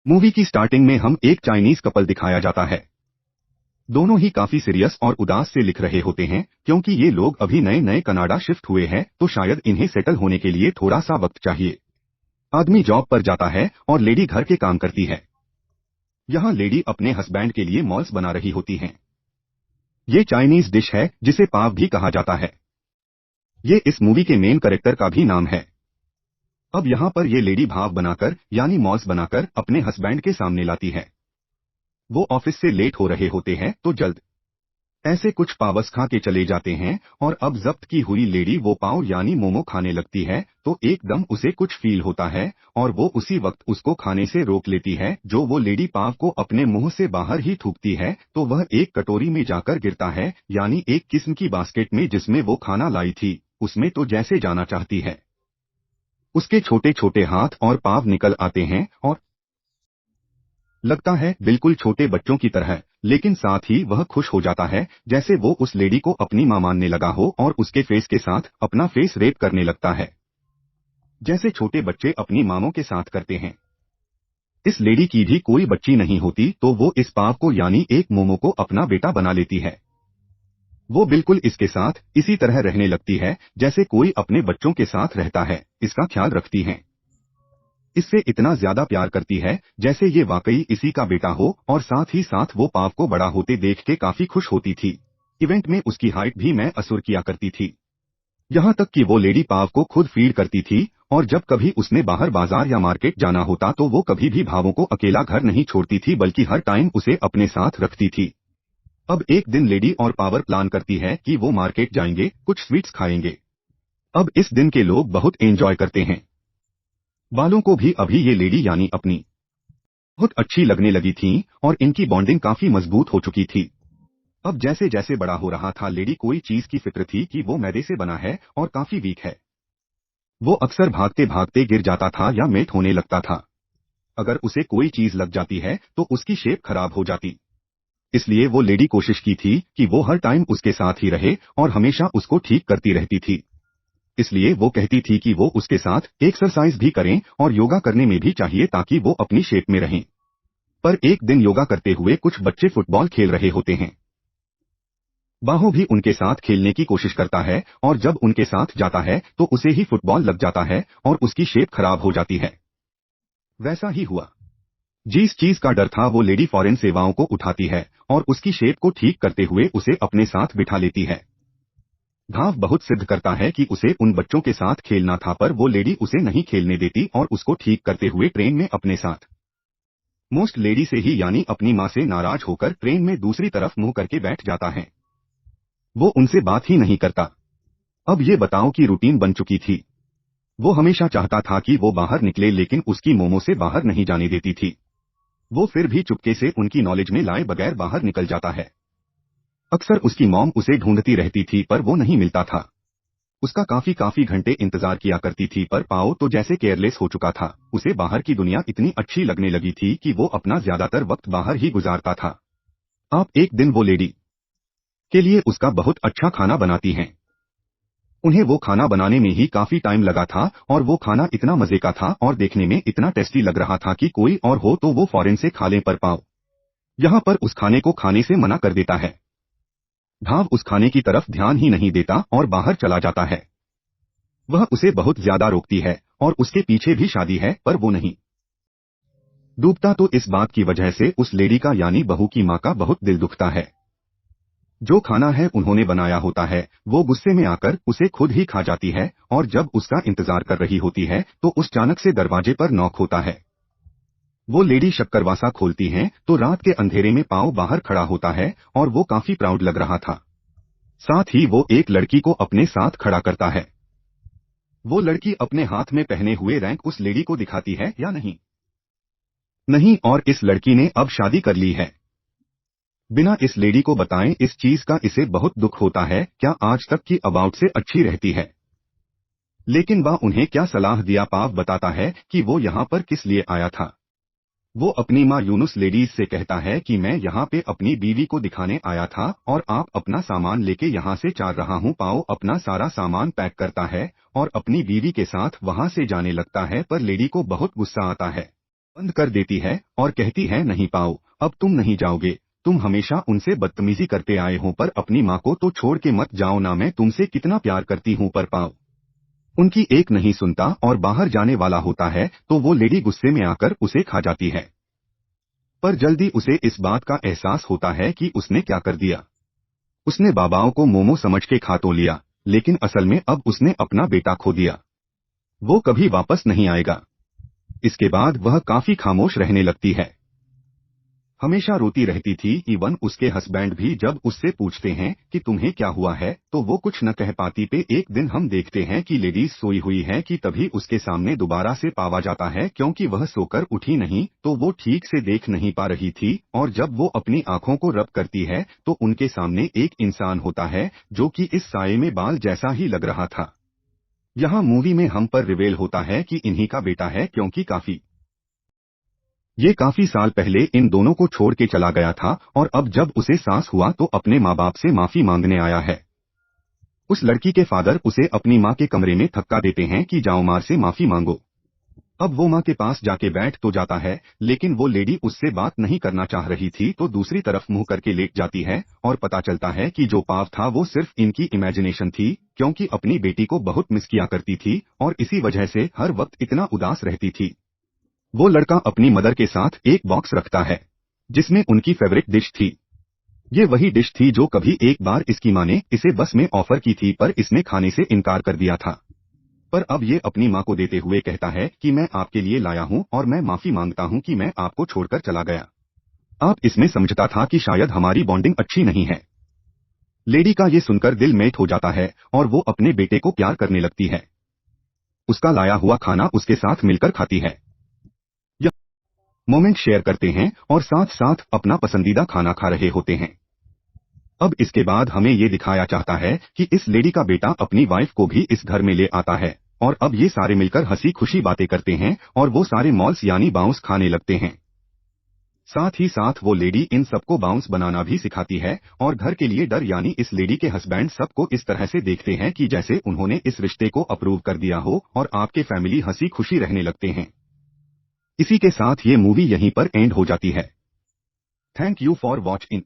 Movie की starting में हम एक चाइनीज कपल दिखाया जाता है। दोनों ही काफी सीरियस और उदास से लिख रहे होते हैं क्योंकि ये लोग अभी नए नए कनाडा शिफ्ट हुए हैं तो शायद इन्हें सेटल होने के लिए थोड़ा सा वक्त चाहिए। आदमी जॉब पर जाता है और लेडी घर के काम करती है। यहाँ लेडी अपने हस्बैंड के लिए मॉल्स बना रही होती हैं। ये चाइनीज डिश है जिसे पाव भी कहा जाता है। ये इस मूवी के मेन कैरेक्टर का भी नाम है। अब यहाँ पर ये लेडी भाव बनाकर यानी मॉल्स बनाकर अपने हस्बैंड के सामने लाती है। वो ऑफिस से लेट हो रहे होते हैं तो जल्द ऐसे कुछ पावस खा के चले जाते हैं और अब जब्त की हुई लेडी वो पाव यानी मोमो खाने लगती है तो एकदम उसे कुछ फील होता है और वो उसी वक्त उसको खाने से रोक लेती है। जो वो लेडी पाव को अपने मुंह से बाहर ही थूकती है तो वह एक कटोरी में जाकर गिरता है यानी एक किस्म की बास्केट में जिसमें वो खाना लाई थी उसमें तो जैसे जाना चाहती है। उसके छोटे छोटे हाथ और पाव निकल आते हैं और लगता है बिल्कुल छोटे बच्चों की तरह, लेकिन साथ ही वह खुश हो जाता है जैसे वो उस लेडी को अपनी मां मानने लगा हो और उसके फेस के साथ अपना फेस रेप करने लगता है जैसे छोटे बच्चे अपनी मामों के साथ करते हैं। इस लेडी की भी कोई बच्ची नहीं होती तो वो इस पाव को यानी एक मोमो को अपना बेटा बना लेती है। वो बिल्कुल इसके साथ इसी तरह रहने लगती है जैसे कोई अपने बच्चों के साथ रहता है, इसका ख्याल रखती है, इससे इतना ज्यादा प्यार करती है जैसे ये वाकई इसी का बेटा हो और साथ ही साथ वो पाव को बड़ा होते देख के काफी खुश होती थी। इवेंट में उसकी हाइट भी मैं असुर किया करती थी। यहाँ तक कि वो लेडी पाव को खुद फीड करती थी और जब कभी उसने बाहर बाजार या मार्केट जाना होता तो वो कभी भी भावों को अकेला घर नहीं छोड़ती थी बल्कि हर टाइम उसे अपने साथ रखती थी। अब एक दिन लेडी और पावर प्लान करती है कि वो मार्केट जाएंगे, कुछ स्वीट्स खाएंगे। अब इस दिन के लोग बहुत एंजॉय करते हैं। बालों को भी अभी ये लेडी यानी अपनी बहुत अच्छी लगने लगी थीं और इनकी बॉन्डिंग काफी मजबूत हो चुकी थी। अब जैसे जैसे बड़ा हो रहा था लेडी कोई चीज की फिक्र थी कि वो मैदे से बना है और काफी वीक है। वो अक्सर भागते भागते गिर जाता था या मेट होने लगता था। अगर उसे कोई चीज लग जाती है तो उसकी शेप खराब हो जाती। इसलिए वो लेडी कोशिश की थी कि वो हर टाइम उसके साथ ही रहे और हमेशा उसको ठीक करती रहती थी। इसलिए वो कहती थी कि वो उसके साथ एक्सरसाइज भी करें और योगा करने में भी चाहिए ताकि वो अपनी शेप में रहें। पर एक दिन योगा करते हुए कुछ बच्चे फुटबॉल खेल रहे होते हैं। बाहो भी उनके साथ खेलने की कोशिश करता है और जब उनके साथ जाता है तो उसे ही फुटबॉल लग जाता है और उसकी शेप खराब हो जाती है। वैसा ही हुआ। जिस चीज का डर था वो लेडी फॉरेन सेवाओं को उठाती है और उसकी शेप को ठीक करते हुए उसे अपने साथ बिठा लेती है। घाव बहुत सिद्ध करता है कि उसे उन बच्चों के साथ खेलना था पर वो लेडी उसे नहीं खेलने देती और उसको ठीक करते हुए ट्रेन में अपने साथ मोस्ट लेडी से ही यानी अपनी माँ से नाराज होकर ट्रेन में दूसरी तरफ मुंह करके बैठ जाता है। वो उनसे बात ही नहीं करता। अब ये बताओ कि रूटीन बन चुकी थी। वो हमेशा चाहता था कि वो बाहर निकले लेकिन उसकी मोमो से बाहर नहीं जाने देती थी। वो फिर भी चुपके से उनकी नॉलेज में लाए बगैर बाहर निकल जाता है। अक्सर उसकी मॉम उसे ढूंढती रहती थी पर वो नहीं मिलता था। उसका काफी घंटे इंतजार किया करती थी पर पाओ तो जैसे केयरलेस हो चुका था। उसे बाहर की दुनिया इतनी अच्छी लगने लगी थी कि वो अपना ज्यादातर वक्त बाहर ही गुजारता था। आप एक दिन वो लेडी के लिए उसका बहुत अच्छा खाना बनाती हैं। उन्हें वो खाना बनाने में ही काफी टाइम लगा था और वो खाना इतना मजे का था और देखने में इतना टेस्टी लग रहा था कि कोई और हो तो वो फौरन से खा ले पर पाओ यहाँ पर उस खाने को खाने से मना कर देता है। भाव उस खाने की तरफ ध्यान ही नहीं देता और बाहर चला जाता है। वह उसे बहुत ज्यादा रोकती है और उसके पीछे भी शादी है पर वो नहीं डूबता तो इस बात की वजह से उस लेडी का यानी बहू की माँ का बहुत दिल दुखता है। जो खाना है उन्होंने बनाया होता है वो गुस्से में आकर उसे खुद ही खा जाती है और जब उसका इंतजार कर रही होती है तो उस अचानक से दरवाजे पर नॉक होता है। वो लेडी शक्करवासा खोलती हैं तो रात के अंधेरे में पाँव बाहर खड़ा होता है और वो काफी प्राउड लग रहा था। साथ ही वो एक लड़की को अपने साथ खड़ा करता है। वो लड़की अपने हाथ में पहने हुए रैंक उस लेडी को दिखाती है या नहीं नहीं और इस लड़की ने अब शादी कर ली है। बिना इस लेडी को बताएं इस चीज का इसे बहुत दुख होता है। क्या आज तक की अबाउट से अच्छी रहती है लेकिन वह उन्हें क्या सलाह दिया। पाव बताता है कि वो यहाँ पर किस लिए आया था। वो अपनी माँ यूनुस लेडीज से कहता है कि मैं यहाँ पे अपनी बीवी को दिखाने आया था और आप अपना सामान लेके यहाँ से जा रहा हूँ। पाओ अपना सारा सामान पैक करता है और अपनी बीवी के साथ वहाँ से जाने लगता है पर लेडी को बहुत गुस्सा आता है। बंद कर देती है और कहती है नहीं पाओ, अब तुम नहीं जाओगे, तुम हमेशा उनसे बदतमीजी करते आए हो पर अपनी माँ को तो छोड़ के मत जाओ ना, मैं तुमसे कितना प्यार करती हूँ पर पाओ। उनकी एक नहीं सुनता और बाहर जाने वाला होता है तो वो लेडी गुस्से में आकर उसे खा जाती है। पर जल्दी उसे इस बात का एहसास होता है कि उसने क्या कर दिया। उसने बाबाओं को मोमो समझ के खा तो लिया, लेकिन असल में अब उसने अपना बेटा खो दिया। वो कभी वापस नहीं आएगा। इसके बाद वह काफी खामोश रहने लगती है। हमेशा रोती रहती थी। इवन उसके हस्बैंड भी जब उससे पूछते हैं कि तुम्हें क्या हुआ है तो वो कुछ न कह पाती। पे एक दिन हम देखते हैं कि लेडीज सोई हुई है कि तभी उसके सामने दोबारा से पावा जाता है। क्योंकि वह सोकर उठी नहीं तो वो ठीक से देख नहीं पा रही थी, और जब वो अपनी आंखों को रब करती है तो उनके सामने एक इंसान होता है जो कि इस साये में बाल जैसा ही लग रहा था। यहाँ मूवी में हम पर रिवेल होता है कि इन्हीं का बेटा है, क्योंकि ये काफी साल पहले इन दोनों को छोड़ के चला गया था, और अब जब उसे सांस हुआ तो अपने माँ बाप से माफी मांगने आया है। उस लड़की के फादर उसे अपनी माँ के कमरे में धक्का देते हैं कि जाओ माँ से माफी मांगो। अब वो माँ के पास जाके बैठ तो जाता है, लेकिन वो लेडी उससे बात नहीं करना चाह रही थी तो दूसरी तरफ मुंह करके लेट जाती है, और पता चलता है कि जो पाव था वो सिर्फ इनकी इमेजिनेशन थी, क्योंकि अपनी बेटी को बहुत मिस किया करती थी और इसी वजह से हर वक्त इतना उदास रहती थी। वो लड़का अपनी मदर के साथ एक बॉक्स रखता है जिसमें उनकी फेवरेट डिश थी। ये वही डिश थी जो कभी एक बार इसकी माँ ने इसे बस में ऑफर की थी पर इसने खाने से इनकार कर दिया था। पर अब ये अपनी माँ को देते हुए कहता है कि मैं आपके लिए लाया हूँ और मैं माफी मांगता हूँ कि मैं आपको छोड़कर चला गया। आप इसमें समझता था कि शायद हमारी बॉन्डिंग अच्छी नहीं है। लेडी का ये सुनकर दिल मैट हो जाता है और वो अपने बेटे को प्यार करने लगती है। उसका लाया हुआ खाना उसके साथ मिलकर खाती है, मोमेंट शेयर करते हैं और साथ साथ अपना पसंदीदा खाना खा रहे होते हैं। अब इसके बाद हमें ये दिखाया चाहता है कि इस लेडी का बेटा अपनी वाइफ को भी इस घर में ले आता है, और अब ये सारे मिलकर हंसी खुशी बातें करते हैं और वो सारे मॉल्स यानी बाउंस खाने लगते हैं। साथ ही साथ वो लेडी इन सबको बाउंस बनाना भी सिखाती है, और घर के लिए डर यानी इस लेडी के हस्बैंड सबको इस तरह से देखते हैं कि जैसे उन्होंने इस रिश्ते को अप्रूव कर दिया हो, और आपके फैमिली हंसी खुशी रहने लगते हैं। इसी के साथ ये मूवी यहीं पर एंड हो जाती है। Thank you for watching.